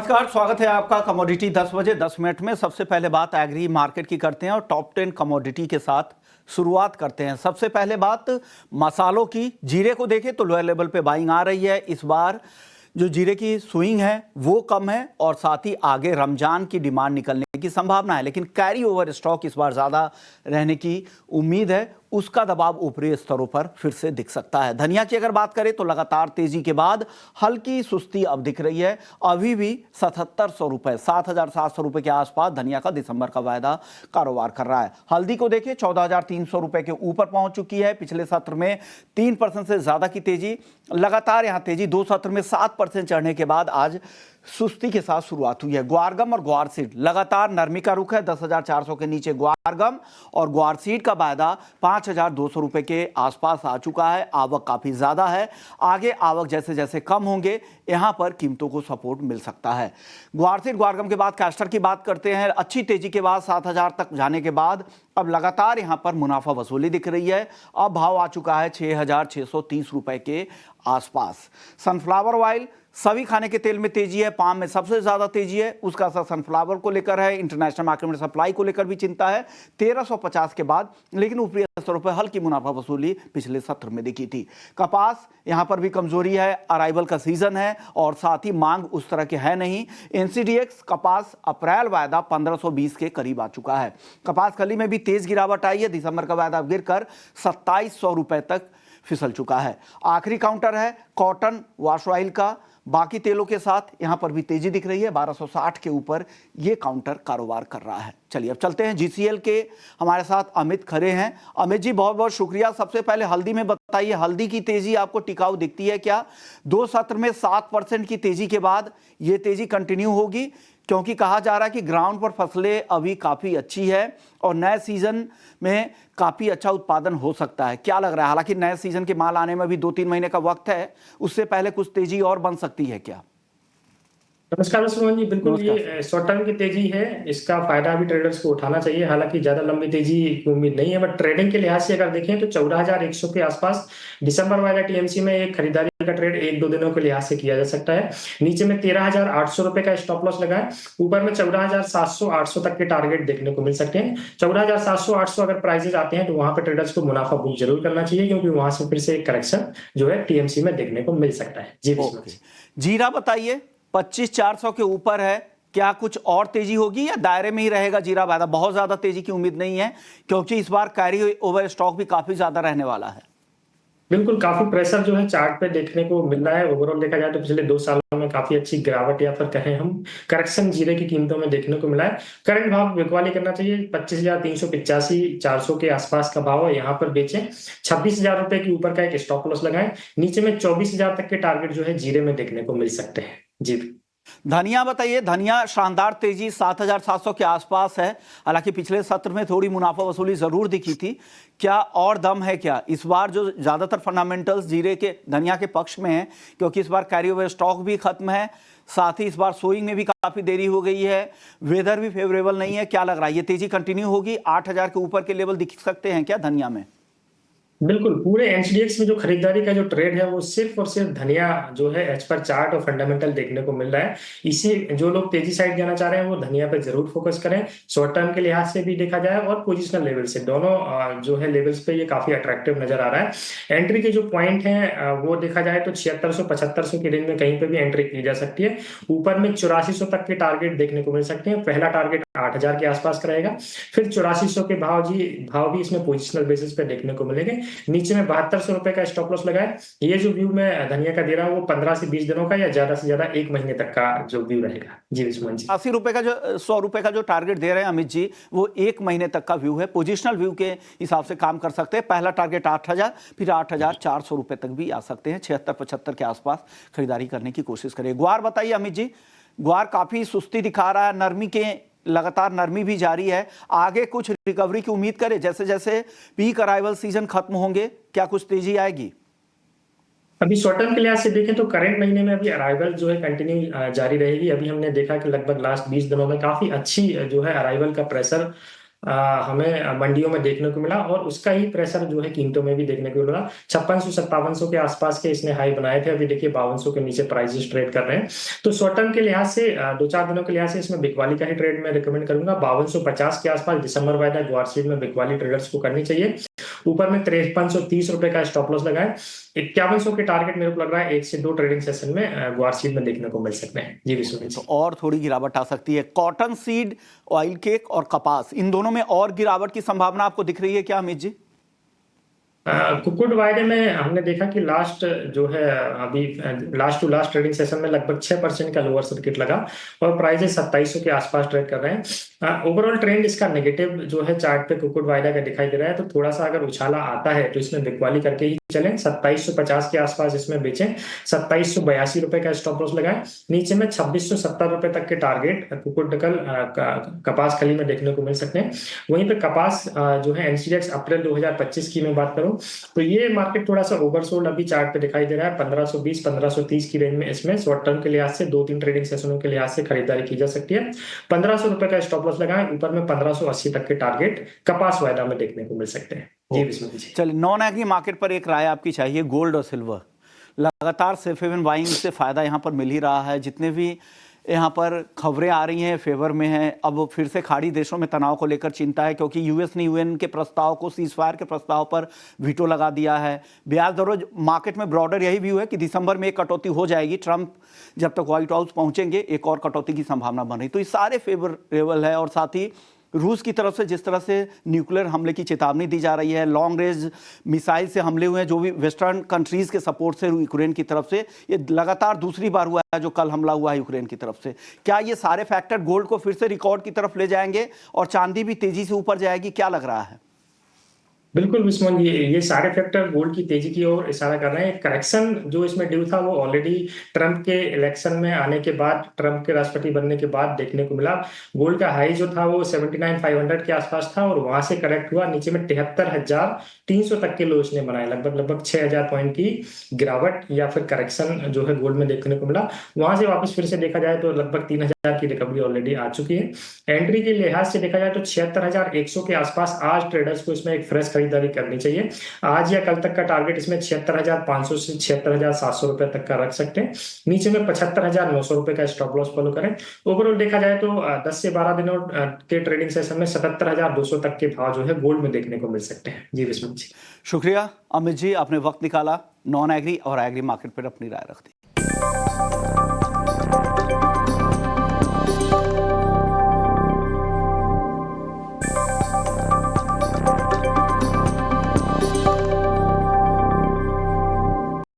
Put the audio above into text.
नमस्कार, स्वागत है आपका कमोडिटी 10 बजे 10 मिनट में। सबसे पहले बात एग्री मार्केट की करते हैं और टॉप 10 कमोडिटी के साथ शुरुआत करते हैं। सबसे पहले बात मसालों की। जीरे को देखें तो लोअर लेवल पे बाइंग आ रही है। इस बार जो जीरे की स्विंग है वो कम है और साथ ही आगे रमजान की डिमांड निकलने की संभावना है, लेकिन कैरी ओवर स्टॉक इस बार ज़्यादा रहने की उम्मीद है। उसका दबाव ऊपरी स्तरों पर फिर से दिख सकता है। धनिया की अगर बात करें तो लगातार तेजी के बाद हल्की सुस्ती अब दिख रही है। अभी भी 7700 रुपए 7700 रुपए के आसपास धनिया का दिसंबर का वायदा कारोबार कर रहा है। हल्दी को देखें 14300 रुपए के ऊपर पहुंच चुकी है। पिछले सत्र में 3% से ज्यादा की तेजी, लगातार यहां तेजी 2 सत्र में 7% चढ़ने के बाद आज सुस्ती के साथ शुरुआत हुई है। ग्वारगम और ग्वारसीड लगातार नरमी का रुख है। 10,400 के नीचे ग्वारगम और ग्वारसीड का वायदा 5,200 रुपए के आसपास आ चुका है। आवक काफी ज्यादा है। आगे आवक जैसे जैसे कम होंगे यहां पर कीमतों को सपोर्ट मिल सकता है। ग्वारसीड ग्वारगम के बाद कैस्टर की बात करते हैं। अच्छी तेजी के बाद 7,000 तक जाने के बाद अब लगातार यहां पर मुनाफा वसूली दिख रही है। अब भाव आ चुका है 6,630 रुपए के आसपास। सनफ्लावर ऑयल, सभी खाने के तेल में तेजी है। पाम में सबसे ज्यादा तेजी है। उसका असर सनफ्लावर को लेकर है। इंटरनेशनल मार्केट में सप्लाई को लेकर भी चिंता है 1350 के बाद, लेकिन ऊपरी स्तरों पर हल्की मुनाफा वसूली पिछले सत्र में दिखी थी। कपास, यहां पर भी कमजोरी है। अराइवल का सीजन है और साथ ही मांग उस तरह के है नहीं। एनसीडीएक्स कपास अप्रैल वायदा 1520 के करीब आ चुका है। कपास कली में भी तेज गिरावट आई है। दिसंबर का वायदा गिरकर 2700 रुपए तक फिसल चुका है। आखिरी काउंटर है कॉटन वॉश ऑयल का। बाकी तेलों के साथ यहां पर भी तेजी दिख रही है। 1260 के ऊपर यह काउंटर कारोबार कर रहा है। चलिए अब चलते हैं जीसीएल के। हमारे साथ अमित खरे हैं। अमित जी, बहुत बहुत शुक्रिया। सबसे पहले हल्दी में बताइए, हल्दी की तेजी आपको टिकाऊ दिखती है क्या? 2 सत्र में 7% की तेजी के बाद यह तेजी कंटिन्यू होगी, क्योंकि कहा जा रहा है कि ग्राउंड पर फसलें अभी काफी अच्छी है और नए सीजन में काफी अच्छा उत्पादन हो सकता है। क्या लग रहा है? हालांकि नए सीजन के माल आने में भी 2-3 महीने का वक्त है, उससे पहले कुछ तेजी और बन सकती है क्या? नमस्कार सुमन जी, बिल्कुल नमस्कार। ये शॉर्ट टर्म की तेजी है। इसका फायदा भी ट्रेडर्स को उठाना चाहिए। हालांकि ज्यादा लंबी तेजी की उम्मीद नहीं है, बट ट्रेडिंग के लिहाज से अगर देखें तो 14,100 के आसपास दिसंबर वाला टीएमसी में एक खरीदारी का ट्रेड 1-2 दिनों के लिहाज से किया जा सकता है। नीचे में 13,800 रुपए का स्टॉप लॉस लगाए। ऊपर में 14,700-800 तक के टारगेट देखने को मिल सकते हैं। 14,700-800 अगर प्राइसेस आते हैं तो वहां पर ट्रेडर्स को मुनाफा बुक जरूर करना चाहिए, क्योंकि वहां से फिर से एक करेक्शन जो है टीएमसी में देखने को मिल सकता है। जी ओके, जीरा बताइए। 25,400 के ऊपर है। क्या कुछ और तेजी होगी या दायरे में ही रहेगा जीरा वायदा? बहुत ज्यादा तेजी की उम्मीद नहीं है, क्योंकि इस बार कैरी ओवर स्टॉक भी काफी ज्यादा रहने वाला है। बिल्कुल, काफी प्रेशर जो है चार्ट पे देखने को मिल रहा है। ओवरऑल देखा जाए तो पिछले 2 सालों में काफी अच्छी गिरावट या फिर कहें हम करेक्शन जीरे की कीमतों में देखने को मिला है। करंट भाव बिकवाली करना चाहिए। 25,385 400 के आसपास का भाव है, यहाँ पर बेचें। 26,000 रुपए के ऊपर का एक स्टॉप लॉस लगाएं। नीचे में 24,000 तक के टारगेट जो है जीरे में देखने को मिल सकते हैं। जी धनिया बताइए। धनिया शानदार तेजी 7,700 के आसपास है। हालांकि पिछले सत्र में थोड़ी मुनाफा वसूली जरूर दिखी थी। क्या और दम है क्या इस बार? जो ज्यादातर फंडामेंटल्स जीरे के धनिया के पक्ष में है, क्योंकि इस बार कैरी ओवर स्टॉक भी खत्म है, साथ ही इस बार सोइंग में भी काफी देरी हो गई है, वेदर भी फेवरेबल नहीं है। क्या लग रहा है ये तेजी कंटिन्यू होगी? 8,000 के ऊपर के लेवल दिख सकते हैं क्या धनिया में? बिल्कुल, पूरे एनसीडीएक्स में जो खरीदारी का जो ट्रेड है वो सिर्फ और सिर्फ धनिया जो है एज पर चार्ट और फंडामेंटल देखने को मिल रहा है। इसी जो लोग तेजी साइड जाना चाह रहे हैं वो धनिया पे जरूर फोकस करें। शॉर्ट टर्म के लिहाज से भी देखा जाए और पोजिशनल लेवल से, दोनों जो है लेवल्स पे ये काफी अट्रैक्टिव नजर आ रहा है। एंट्री के जो पॉइंट है वो देखा जाए तो 7600-7500 की रेंज में कहीं पे भी एंट्री की जा सकती है। ऊपर में 8400 तक के टारगेट देखने को मिल सकते हैं। पहला टारगेट 8,000 के आसपास का रहेगा, फिर 8400 के भाव भी इसमें पोजिशनल बेसिस पे देखने को मिलेंगे। नीचे में 7200 रुपए का स्टॉप लॉस लगाए। ये जो व्यू मैं धनिया का दे रहा हूँ वो 15 से 20 दिनों का या ज्यादा से ज्यादा 1 महीने तक का जो व्यू रहेगा। जी विस्मन जी, 80 रुपए का जो 100 रुपए का जो टारगेट दे रहे हैं अमित जी, वो 1 महीने तक का व्यू है। पोजिशनल व्यू के हिसाब से काम कर सकते हैं। पहला टारगेट 8,000, फिर 8,400 रुपए तक भी आ सकते हैं। 76-75 के आसपास खरीदारी करने की कोशिश करिए। ग्वार बताइए अमित जी। ग्वार काफी सुस्ती दिखा रहा है। नरमी के लगातार नरमी भी जारी है। आगे कुछ रिकवरी की उम्मीद करें? जैसे जैसे पीक अराइवल सीजन खत्म होंगे, क्या कुछ तेजी आएगी? अभी शॉर्ट टर्म के लिहाज से देखें तो करंट महीने में अभी अराइवल जो है कंटिन्यू जारी रहेगी। अभी हमने देखा कि लगभग लास्ट 20 दिनों में काफी अच्छी जो है अराइवल का प्रेशर हमें मंडियों में देखने को मिला और उसका ही प्रेशर जो है कीमतों में भी देखने को मिला। 5600-5700 के आसपास के इसने हाई बनाए थे, अभी देखिए 5200 के नीचे प्राइसेस ट्रेड कर रहे हैं। तो शॉर्ट टर्म के लिहाज से 2-4 दिनों के लिहाज से इसमें बिकवाली का ही ट्रेड मैं रिकमेंड करूंगा। 5250 के आसपास दिसंबर वायदा ग्वारसीड में बिकवाली ट्रेडर्स को करनी चाहिए। ऊपर में 5330 रुपए का स्टॉप लॉस लगाए। 5100 के टारगेट मेरे को लग रहा है 1 से 2 ट्रेडिंग सेशन में ग्वारसीड में देखने को मिल सकते हैं। जी विष्णु जी। तो और थोड़ी गिरावट आ सकती है। कॉटन सीड, ऑयल केक और कपास, इन दोनों में और गिरावट की संभावना आपको दिख रही है क्या अमित जी? कुक्कुट वायदे में हमने देखा कि लास्ट जो है अभी last to last trading session में लगभग 6% का लोअर सर्किट लगा और प्राइसेस 2700 के आसपास ट्रेड कर रहे हैं। ओवरऑल ट्रेंड इसका नेगेटिव जो है चार्ट पे कुक्कुट वायदा का दिखाई दे रहा है, तो थोड़ा सा अगर उछाला आता है तो इसमें बिकवाली करके ही चलें। 2750 के आसपास इसमें बेचें। 2782 रुपए का स्टॉप लॉस लगाएं। नीचे में 2670 रुपए तक के टारगेट कुक्कुट निकल कपास खली में देखने को मिल सकते हैं। वहीं पे कपास जो है एनसीडीएक्स अप्रैल 2025 की मैं बात करूं तो ये मार्केट थोड़ा सा ओवरसोल्ड अभी चार्ट पे दिखाई दे रहा है। 1520-1530 की रेंज में इसमें शॉर्ट टर्म के लिहाज से 2-3 ट्रेडिंग सेशनों के लिहाज से खरीदारी की जा सकती है। 1500 रुपए का स्टॉप लॉस लगाएं। ऊपर में 1580 तक के टारगेट कपास वायदा में देखने को मिल सकते हैं। जी विष्णु जी। चलिए, नॉन एग्री मार्केट पर एक राय आपकी चाहिए। गोल्ड और सिल्वर लगातार सेफ हेवन बाइंग से फायदा यहाँ पर मिल ही रहा है। जितने भी यहाँ पर खबरें आ रही हैं फेवर में हैं। अब फिर से खाड़ी देशों में तनाव को लेकर चिंता है, क्योंकि यूएस ने यूएन के प्रस्ताव को, सीज फायर के प्रस्ताव पर वीटो लगा दिया है। ब्याज दरों, मार्केट में ब्रॉडर यही व्यू है कि दिसंबर में एक कटौती हो जाएगी। ट्रंप जब तक व्हाइट हाउस पहुंचेंगे एक और कटौती की संभावना बन रही। तो ये सारे फेवरेबल है। और साथ ही रूस की तरफ से जिस तरह से न्यूक्लियर हमले की चेतावनी दी जा रही है, लॉन्ग रेंज मिसाइल से हमले हुए हैं जो भी वेस्टर्न कंट्रीज के सपोर्ट से यूक्रेन की तरफ से, ये लगातार दूसरी बार हुआ है जो कल हमला हुआ है यूक्रेन की तरफ से। क्या ये सारे फैक्टर गोल्ड को फिर से रिकॉर्ड की तरफ ले जाएंगे और चांदी भी तेजी से ऊपर जाएगी? क्या लग रहा है? बिल्कुल विस्मन, ये सारे फैक्टर गोल्ड की तेजी की ओर इशारा कर रहे हैं। करेक्शन जो इसमें ड्यू था वो ऑलरेडी ट्रंप के इलेक्शन में आने के बाद, ट्रंप के राष्ट्रपति बनने के बाद देखने को मिला। गोल्ड का हाई जो था वो 79,500 के आसपास था और वहां से करेक्ट हुआ नीचे में 73,300 तक के लो इसने बनाए। लगभग 6,000 पॉइंट की गिरावट या फिर करेक्शन जो है गोल्ड में देखने को मिला। वहां से वापस फिर से देखा जाए तो लगभग 3,000 की रिकवरी ऑलरेडी आ चुकी है। एंट्री के लिहाज से देखा जाए तो 76,100 के आसपास आज ट्रेडर्स को इसमें एक फ्रेश खरीदारी करनी चाहिए। आज या कल तक का टारगेट इसमें 76,500 से 76,700 रुपए तक का रख सकते हैं। नीचे में 75,900 रुपए का स्टॉप लॉस फॉलो करें। ओवरऑल देखा जाए तो 10 से 12 दिनों के ट्रेडिंग सेशन में 77,200 तक के भाव जो है गोल्ड में देखने को मिल सकते हैं। जी विष्णु जी। शुक्रिया अमित जी, आपने वक्त निकाला, नॉन एग्री और एग्री मार्केट पर अपनी राय रख दी।